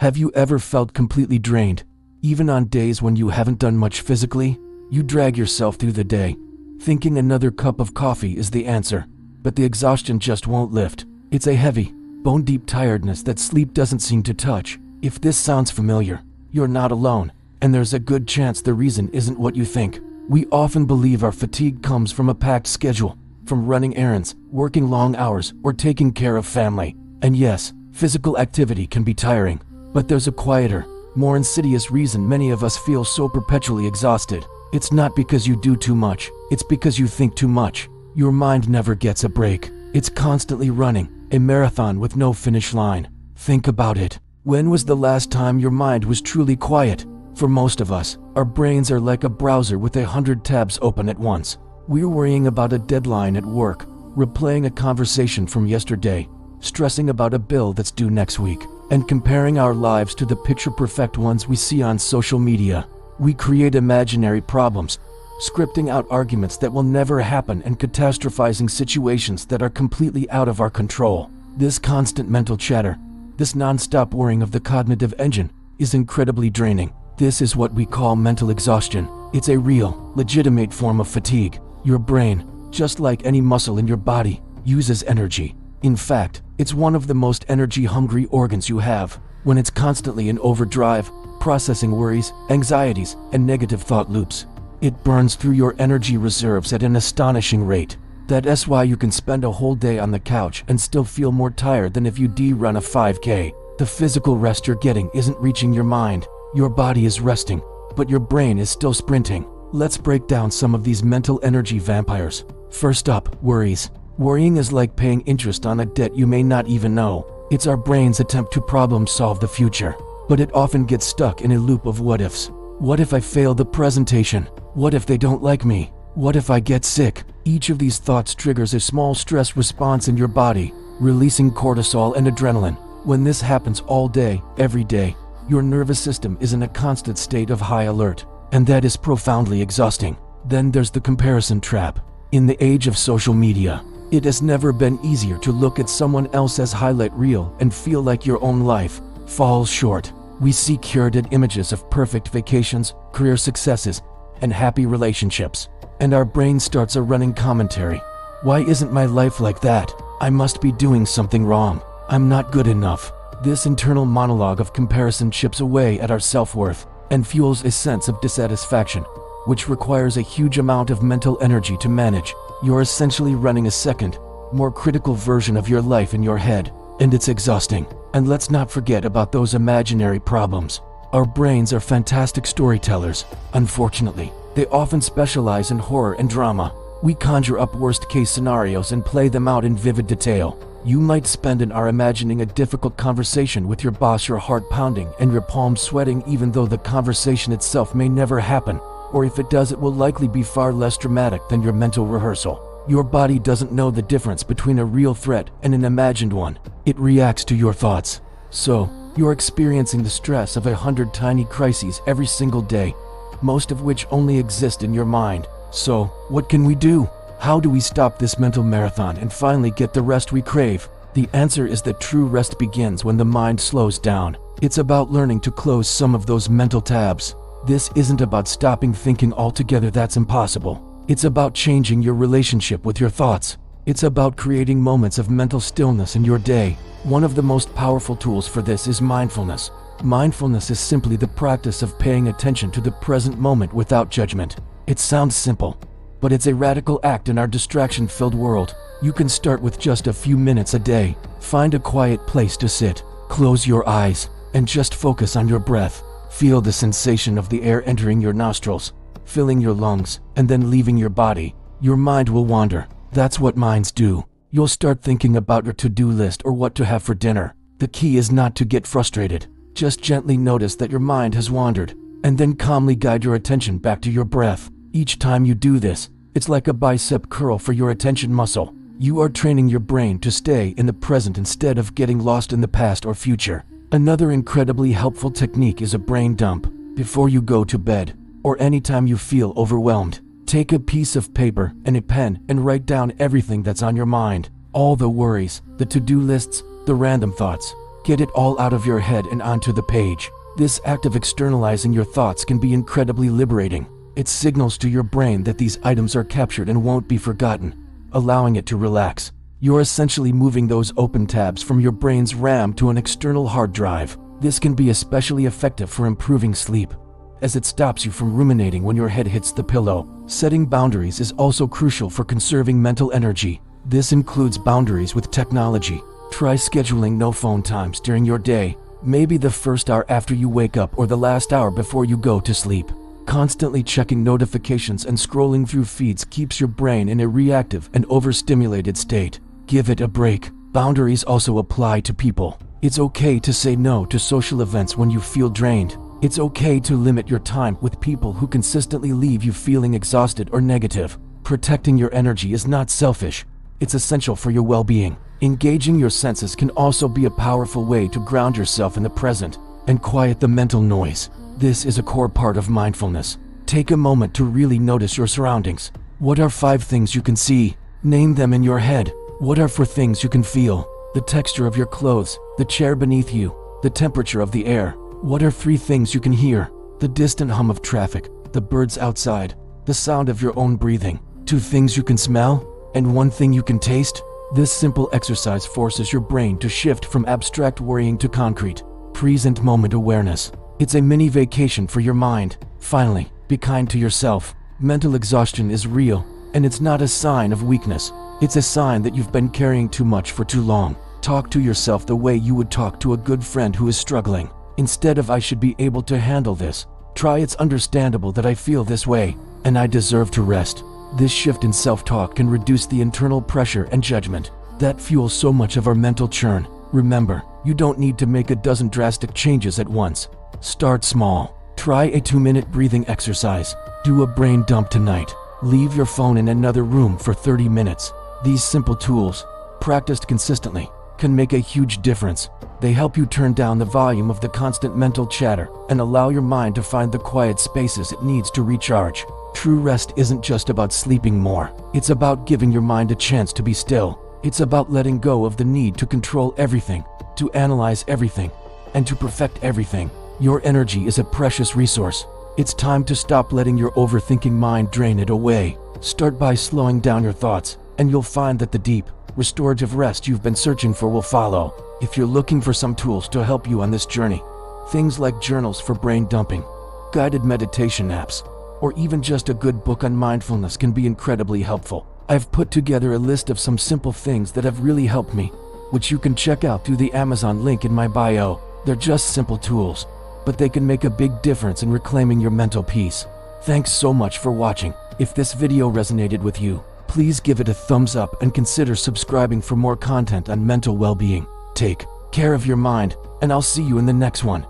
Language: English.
Have you ever felt completely drained? Even on days when you haven't done much physically, you drag yourself through the day, thinking another cup of coffee is the answer. But the exhaustion just won't lift. It's a heavy, bone-deep tiredness that sleep doesn't seem to touch. If this sounds familiar, you're not alone, and there's a good chance the reason isn't what you think. We often believe our fatigue comes from a packed schedule, from running errands, working long hours, or taking care of family. And yes, physical activity can be tiring, but there's a quieter, more insidious reason many of us feel so perpetually exhausted. It's not because you do too much, it's because you think too much. Your mind never gets a break. It's constantly running, a marathon with no finish line. Think about it. When was the last time your mind was truly quiet? For most of us, our brains are like a browser with 100 tabs open at once. We're worrying about a deadline at work, replaying a conversation from yesterday, stressing about a bill that's due next week, and comparing our lives to the picture-perfect ones we see on social media. We create imaginary problems, scripting out arguments that will never happen and catastrophizing situations that are completely out of our control. This constant mental chatter, this non-stop whirring of the cognitive engine, is incredibly draining. This is what we call mental exhaustion. It's a real, legitimate form of fatigue. Your brain, just like any muscle in your body, uses energy. In fact, it's one of the most energy-hungry organs you have. When it's constantly in overdrive, processing worries, anxieties, and negative thought loops, it burns through your energy reserves at an astonishing rate. That's why you can spend a whole day on the couch and still feel more tired than if you run a 5K. The physical rest you're getting isn't reaching your mind. Your body is resting, but your brain is still sprinting. Let's break down some of these mental energy vampires. First up, worries. Worrying is like paying interest on a debt you may not even know. It's our brain's attempt to problem solve the future, but it often gets stuck in a loop of what ifs. What if I fail the presentation? What if they don't like me? What if I get sick? Each of these thoughts triggers a small stress response in your body, releasing cortisol and adrenaline. When this happens all day, every day, your nervous system is in a constant state of high alert, and that is profoundly exhausting. Then there's the comparison trap. In the age of social media, it has never been easier to look at someone else's highlight reel and feel like your own life falls short. We see curated images of perfect vacations, career successes, and happy relationships, and our brain starts a running commentary. Why isn't my life like that? I must be doing something wrong. I'm not good enough. This internal monologue of comparison chips away at our self-worth and fuels a sense of dissatisfaction, which requires a huge amount of mental energy to manage. You're essentially running a second, more critical version of your life in your head, and it's exhausting. And let's not forget about those imaginary problems. Our brains are fantastic storytellers. Unfortunately, they often specialize in horror and drama. We conjure up worst-case scenarios and play them out in vivid detail. You might spend an hour imagining a difficult conversation with your boss, your heart pounding and your palms sweating, even though the conversation itself may never happen, or if it does, it will likely be far less dramatic than your mental rehearsal. Your body doesn't know the difference between a real threat and an imagined one. It reacts to your thoughts. So, you're experiencing the stress of 100 tiny crises every single day, most of which only exist in your mind. So, what can we do? How do we stop this mental marathon and finally get the rest we crave? The answer is that true rest begins when the mind slows down. It's about learning to close some of those mental tabs. This isn't about stopping thinking altogether, that's impossible. It's about changing your relationship with your thoughts. It's about creating moments of mental stillness in your day. One of the most powerful tools for this is mindfulness. Mindfulness is simply the practice of paying attention to the present moment without judgment. It sounds simple, but it's a radical act in our distraction-filled world. You can start with just a few minutes a day. Find a quiet place to sit, close your eyes, and just focus on your breath. Feel the sensation of the air entering your nostrils, filling your lungs, and then leaving your body. Your mind will wander. That's what minds do. You'll start thinking about your to-do list or what to have for dinner. The key is not to get frustrated. Just gently notice that your mind has wandered, and then calmly guide your attention back to your breath. Each time you do this, it's like a bicep curl for your attention muscle. You are training your brain to stay in the present instead of getting lost in the past or future. Another incredibly helpful technique is a brain dump. Before you go to bed, or anytime you feel overwhelmed, take a piece of paper and a pen and write down everything that's on your mind. All the worries, the to-do lists, the random thoughts. Get it all out of your head and onto the page. This act of externalizing your thoughts can be incredibly liberating. It signals to your brain that these items are captured and won't be forgotten, allowing it to relax. You're essentially moving those open tabs from your brain's RAM to an external hard drive. This can be especially effective for improving sleep, as it stops you from ruminating when your head hits the pillow. Setting boundaries is also crucial for conserving mental energy. This includes boundaries with technology. Try scheduling no phone times during your day, maybe the first hour after you wake up or the last hour before you go to sleep. Constantly checking notifications and scrolling through feeds keeps your brain in a reactive and overstimulated state. Give it a break. Boundaries also apply to people. It's okay to say no to social events when you feel drained. It's okay to limit your time with people who consistently leave you feeling exhausted or negative. Protecting your energy is not selfish. It's essential for your well-being. Engaging your senses can also be a powerful way to ground yourself in the present and quiet the mental noise. This is a core part of mindfulness. Take a moment to really notice your surroundings. What are 5 things you can see? Name them in your head. What are 4 things you can feel? The texture of your clothes, the chair beneath you, the temperature of the air. What are 3 things you can hear? The distant hum of traffic, the birds outside, the sound of your own breathing. 2 things you can smell, and 1 thing you can taste. This simple exercise forces your brain to shift from abstract worrying to concrete, present moment awareness. It's a mini vacation for your mind. Finally, be kind to yourself. Mental exhaustion is real, and it's not a sign of weakness. It's a sign that you've been carrying too much for too long. Talk to yourself the way you would talk to a good friend who is struggling. Instead of "I should be able to handle this," try "It's understandable that I feel this way, and I deserve to rest." This shift in self-talk can reduce the internal pressure and judgment that fuels so much of our mental churn. Remember, you don't need to make a dozen drastic changes at once. Start small. Try a 2-minute breathing exercise. Do a brain dump tonight. Leave your phone in another room for 30 minutes. These simple tools, practiced consistently, can make a huge difference. They help you turn down the volume of the constant mental chatter and allow your mind to find the quiet spaces it needs to recharge. True rest isn't just about sleeping more. It's about giving your mind a chance to be still. It's about letting go of the need to control everything, to analyze everything, and to perfect everything. Your energy is a precious resource. It's time to stop letting your overthinking mind drain it away. Start by slowing down your thoughts, and you'll find that the deep, restorative rest you've been searching for will follow. If you're looking for some tools to help you on this journey, things like journals for brain dumping, guided meditation apps, or even just a good book on mindfulness can be incredibly helpful. I've put together a list of some simple things that have really helped me, which you can check out through the Amazon link in my bio. They're just simple tools, but they can make a big difference in reclaiming your mental peace. Thanks so much for watching. If this video resonated with you, please give it a thumbs up and consider subscribing for more content on mental well-being. Take care of your mind, and I'll see you in the next one.